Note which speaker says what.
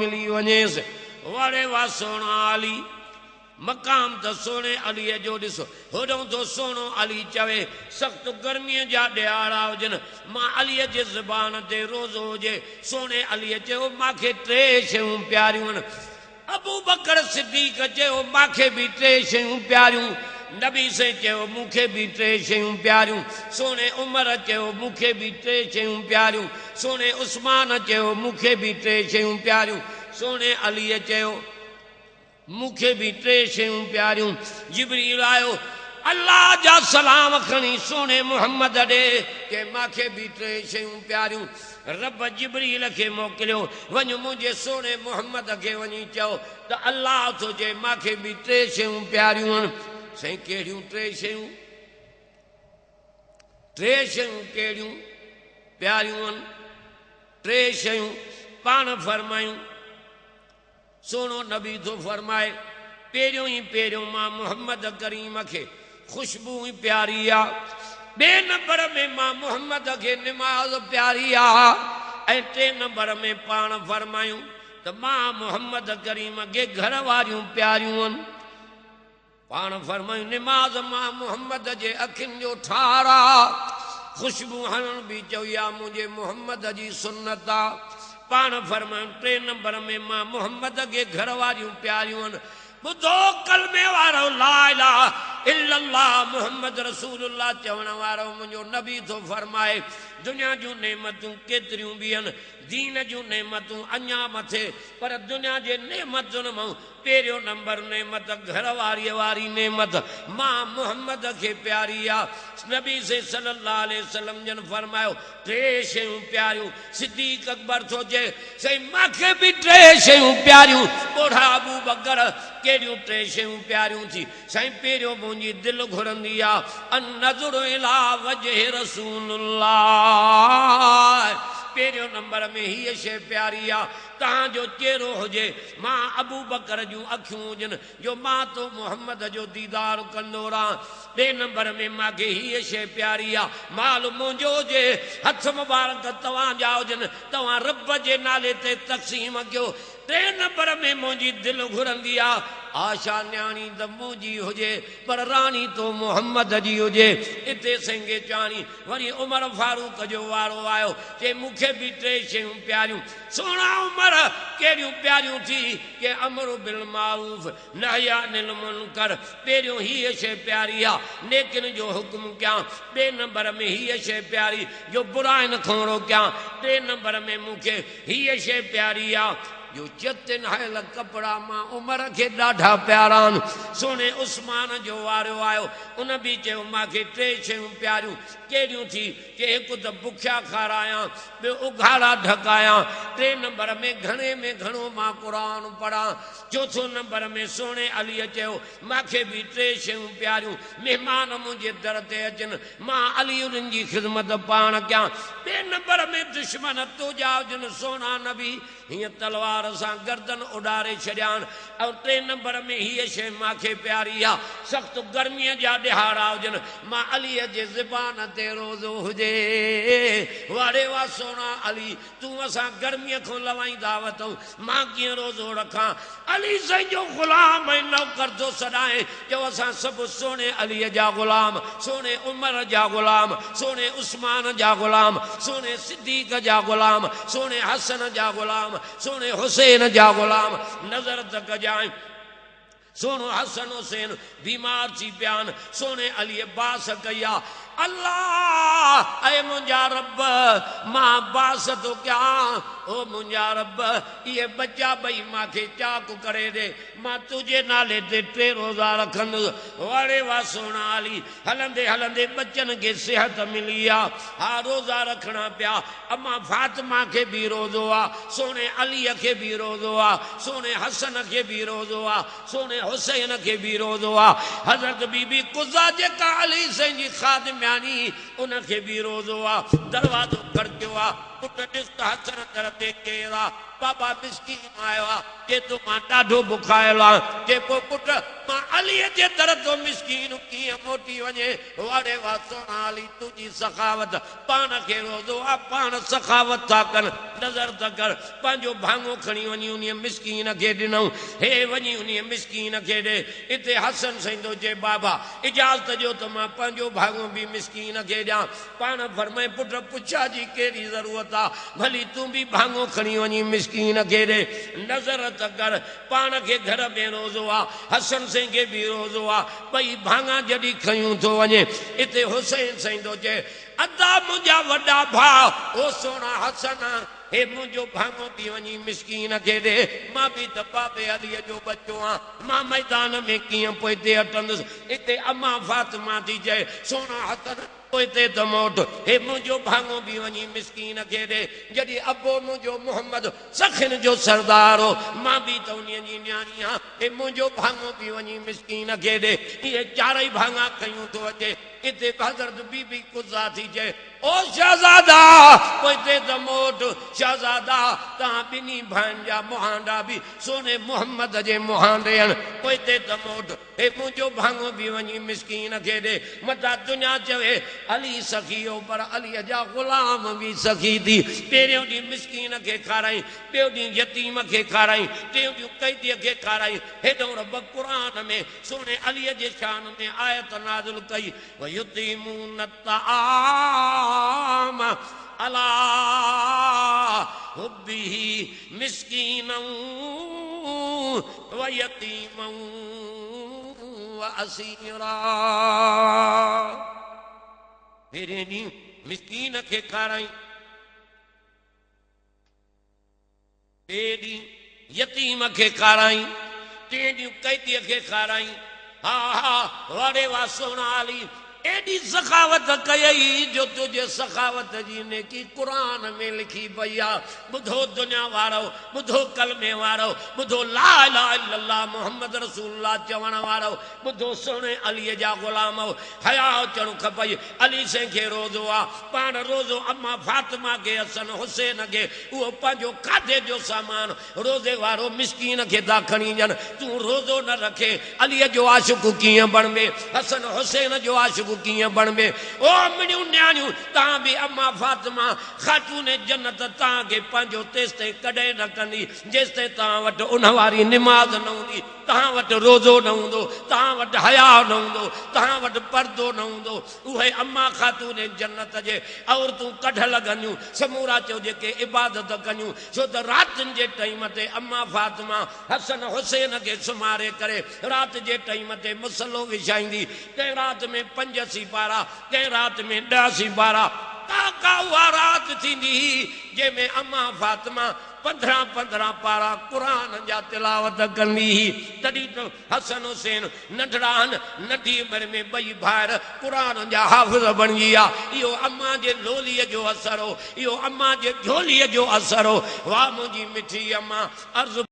Speaker 1: मिली वञेसि वड़े वा सोना अली मकाम तो सोने अली जो ॾिसो होॾों तो सोनो अली चवे सख्त गर्मीअ जा ॾियारा हुजनि मां अलीअ जे ज़बान ते रोज़ो हुजे सोने अलीअ चयो मांखे टे शयूं प्यारियूं आहिनि अबू बकर सिद्दीक़ चयो मांखे बि टे शयूं प्यारियूं नबी से चयो मूंखे बि टे शयूं प्यारियूं सोने उमर चयो मूंखे बि टे शयूं प्यारियूं सोने उस्मान चयो मूंखे बि टे शयूं प्यारियूं सोने अलीअ चयो मूंखे बि टे शयूं प्यारियूं जिब्रील आयो अल्लाह जा सलाम खणी सोने मुहम्मद ॾे के मांखे बि टे शयूं प्यारियूं रब जिब्रील खे मोकिलियो वञ मुंहिंजे सोने मुहम्मद खे वञी चओ त अल्लाह थो चए मांखे बि टे शयूं प्यारियूं आहिनि साईं कहिड़ियूं टे शयूं कहिड़ियूं प्यारियूं आहिनि टे शयूं पाण फरमायूं सोनो नबी तो फरमाए पहिरियों मां मुहम्मद करीम खे खुशबू ही प्यारी आ बे नंबर में मां मुहम्मद खे निमाज़ प्यारी आ ऐं टे नंबर में पाण फरमायूं त मां मुहम्मद करीम खे घर वारियूं प्यारियूं आहिनि पाण फरमायूं निमाज़ मां मुहम्मद जे अखियुनि जो ठार आ खुशबू हणण बि चई आ मुंहिंजे मुहम्मद जी सुन्नत आ पाण फरमायूं टे नंबर में मां मुहम्मद के घर वारियूं प्यारियूं आहिनि ॿुधो कलमे वारो ला इलाहा इल्लल्लाह मुहम्मद रसूलुल्लाह चवण वारो मुंहिंजो नबी थो फरमाए दुनिया जूं नेमतूं केतिरियूं बि आहिनि दीन जूं नेमतूं अञा मथे पर दुनिया जे नेमतुनि मां पहिरियों नंबर नेमत घर वारी नेमत मां मुहम्मद खे प्यारी आ नबी से सल्लल्लाहु अलैहि वसल्लम जन फरमायो टे शयूं प्यारियूं सिद्दीक़ अकबर थो चए सही मांखे बि टे शयूं प्यारियूं ॿोढ़ा अबू बकर कहिड़ियूं टे शयूं प्यारियूं थी साईं पहिरियों मुंहिंजी दिलि घुरंदी आ अन नज़र इला वजह रसूलुल्लाह पहिरियों नंबर में हीअ शइ प्यारी आ तव्हांजो चेहरो हुजे मां अबू बकर जूं अखियूं हुजनि जो मां तो मुहम्मद जो दीदार कंदो रहां ॿिए नंबर में मांखे हीअ शइ प्यारी आ माल मुंहिंजो हुजे हथ मुबारक तव्हांजा हुजनि तव्हां रब जे नाले ते तक़सीम कयो टे नंबर में मुंहिंजी दिलि घुरंदी आ आशा न्याणी त मुंहिंजी हुजे पर राणी तो मुहम्मद जी हुजे इते संगे चाणी वरी उमर फारूक जो वारो आयो चए मूंखे बि टे शयूं प्यारियूं सोना उमर कहिड़ियूं प्यारियूं थी के अमर बिल मारूफ नहया अनिल मुनकर पहिरियों हीअ शइ प्यारी आ नेकिन जो हुक्म कयां ॿिए नंबर में हीअ शइ प्यारी जो बुराइन खां रोकियां टे नंबर में मूंखे हीअ शइ प्यारी आ जो चतिन हयल कपड़ा मां उमर के ॾाढा प्यारा आहिनि सोने उस्मान जो वारो आयो उन बि चयो मांखे टे शयूं प्यारियूं कहिड़ियूं थी के हिकु त बुखिया खारायां ॿियो उघाड़ा ढकायां टे नंबर में घणो मां क़ुरान पढ़ां चौथो नंबर में सोने अलीअ चयो मांखे बि टे शयूं प्यारियूं महिमान मुंहिंजे दर ते अचनि मां अली उन्हनि जी ख़िदमत पाण कयां ॿिए नंबर में दुश्मन तुंहिंजा हुजनि सोना नबी हीअं तलवार सां गर्दन उॾारे छॾियानि ऐं टे नंबर में हीअ शइ मांखे प्यारी आहे सख़्तु गर्मीअ जा ॾिहाड़ा हुजनि मां अलीअ जे ज़बान ते रोज़ो हुजे वारे वा सोना अली तूं असां गर्मीअ खां लवाईंदा वठूं मां कीअं रोज़ो रखां अली साईं जो ग़ुलाम ऐं नौकर थो सॾाए जो असां सभु सोने अलीअ जा ग़ुलाम सोने उमर जा ग़ुलाम सोने उस्मान जा ग़ुलाम सोने सिद्दीक़ जा ग़ुलाम सोने हसन जा ग़ुलाम सोने हुसैन जा ग़ुलाम नज़र तक जाए सोनो हसन हुसैन बीमार थी पिया सोने अली बास कई अल्लाह ऐ मुंहिंजा रब मां बास तो क्या ओ मुंहिंजा रब ये बच्चा बई मांखे चाक करे दे मां तुझे नाले ते टे रोज़ा रखंदुसि वारे वा सोना अली हलंदे हलंदे बच्चन के सेहत मिली आ हा रोज़ा रखना पिया अम्मा फातिमा के भी रोज़ो आ सोने अली के भी रोज़ो आ सोने हसन के भी रोज़ो आ सोने हुसैन के भी रोज़ो आ हज़रत बीबी कुज़ा जेका अली साईं जी खादिम्यानी उनखे भी रोज़ो आ दरवाज़ो खड़कियो आ पुट ॾिस त हसन दर ते केरु आ बाबा मिस्कीन आयो आ जे तो मां ॾाढो बुखायल आ जे पोइ पुट मां अली जे दर तो मिस्कीन कीअं मोटी वञे वारे वा सोना अली तुझी सखावत पाण खे रोज़ो आ पाण सखावत था कनि नज़र त कर पंहिंजो भाङो खणी वञी उन मिस्कीन खे ॾिनऊं हे वञी उन मिस्कीन खे ॾे हिते हसन सईंदो चए बाबा इजाज़त ॾियो त मां पंहिंजो भाङो बि मिस्कीन खे ॾियां पाण फरमाए पुट पुछा जी कहिड़ी ज़रूरत आहे भली तूं बि भाङो खणी वञी मिस्कीन खे ॾे नज़र त कर पाण खे घर में रोज़ो आहे हसन सिंह खे बि रोज़ो आहे ॿई भाङा जॾहिं खयूं थो वञे हिते हुसैन सईंदो चए अदा मुंहिंजा वॾा भाउ ओ सोना हसन हे मुंहिंजो भाङो बि वञी मिस्कीन खे ॾे मां बि त बाबे अलीअ जो बचो आहियां मां मैदान में कीअं पोइ हिते हटंदुसि हिते अम्मा फातिमा थी चए सोना हसन हिते त मोट हे मुंहिंजो भाङो बि वञी मिस्कीन खे ॾे जॾहिं अबो मुंहिंजो मोहम्मद सखिन जो सरदार हो मां बि त उन जी न्याणी आहियां हे मुंहिंजो भाङो बि वञी मिस्कीन खे ॾे इहे चारई भाङा खयूं थो अचे हिते हज़रत बीबी कुज़ा थी चए ओ शहज़ादा पोइ हिते त मोट शहज़ादा तव्हां ॿिन्ही भाइनि जा मुहांडा बि सोने मोहम्मद जे मुहांडे आहिनि पोइ हिते त मोट हे मुंहिंजो भाङो बि वञी मिस्कीन खे ॾे मथां दुनिया चवे अली सखी हो पर अलीअ जा ग़ुलाम बि सखी थी पहिरियों ॾींहुं मिस्कीन खे खाराई ॿियो ॾींहुं यतीम खे खाराई टियों ॾींहुं कैदीअ खे खाराई हेॾो रब क़ुरान में सोने अलीअ जे शान में आयत नाज़िल कई वयुतीमून ताम अला हुब्बिही मिस्कीनन व यतीमन व असीरा पहिरें ॾींहुं मिस्कीन खे खाराई ॿिए ॾींहुं यतीम खे खाराई टे ॾींहुं कैदीअ खे खाराई हा हा वारे वा सोना अली एडी सखावत कयई जो तुझे सखावत जी नेकी कुरान में लिखी पई आहे ॿुधो दुनिया वारो ॿुधो कलमे वारो ॿुधो ला इलाहा इल्लल्लाह मुहम्मद रसूलुल्लाह चवण वारो ॿुधो सोने अलीअ जा ग़ुलाम हया अचणु खपई अली सिंह खे रोज़ो आहे पाण रोज़ो अम्मा फातिमा खे हसन हुसैन खे उहो पंहिंजो खाधे जो सामान रोज़े वारो मिस्कीन खे था खणी ॾियनि तूं रोज़ो न रखे अलीअ जो आशिक़ कीअं बणिबे हसन हुसैन जो आशिक़ कीअं बणिबे ओ मुंहिंजियूं न्याणियूं तव्हां बि अम्मा फातिमा ख़ातून जन्नत तव्हांखे पंहिंजो तेसिताईं कॾहिं न कंदी जेसिताईं तव्हां वटि उन वारी निमाज़ न हूंदी तव्हां वटि रोज़ो न हूंदो तव्हां वटि हया न हूंदो तव्हां वटि पर्दो न हूंदो उहे अम्मा ख़ातून जन्नत जे औरतूं कढ लॻंदियूं समूरा चओ जेके इबादत कयूं छो त रातिनि जे टाइम ते अम्मा फातिमा हसन हुसैन खे सुम्हारे करे राति जे टाइम ते मुसलो विछाईंदी कंहिं राति में 5 सिपारा कंहिं राति में 10 सिपारा का उहा राति थींदी जंहिंमें अम्मा फातिमा 15 पारा कुरान जा तिलावत कंदी ही तॾहिं त हसन हुसैन नंढड़ा आहिनि नंढी उमिरि में ॿई भाइर कुरान जा हाफ़िज़ बणिजी विया इहो अम्मा जे लोलीअ जो असर हो इहो अम्मा जे झोलीअ जो असर हो वाह मुंहिंजी मिठी अम्मा अर्ज़ु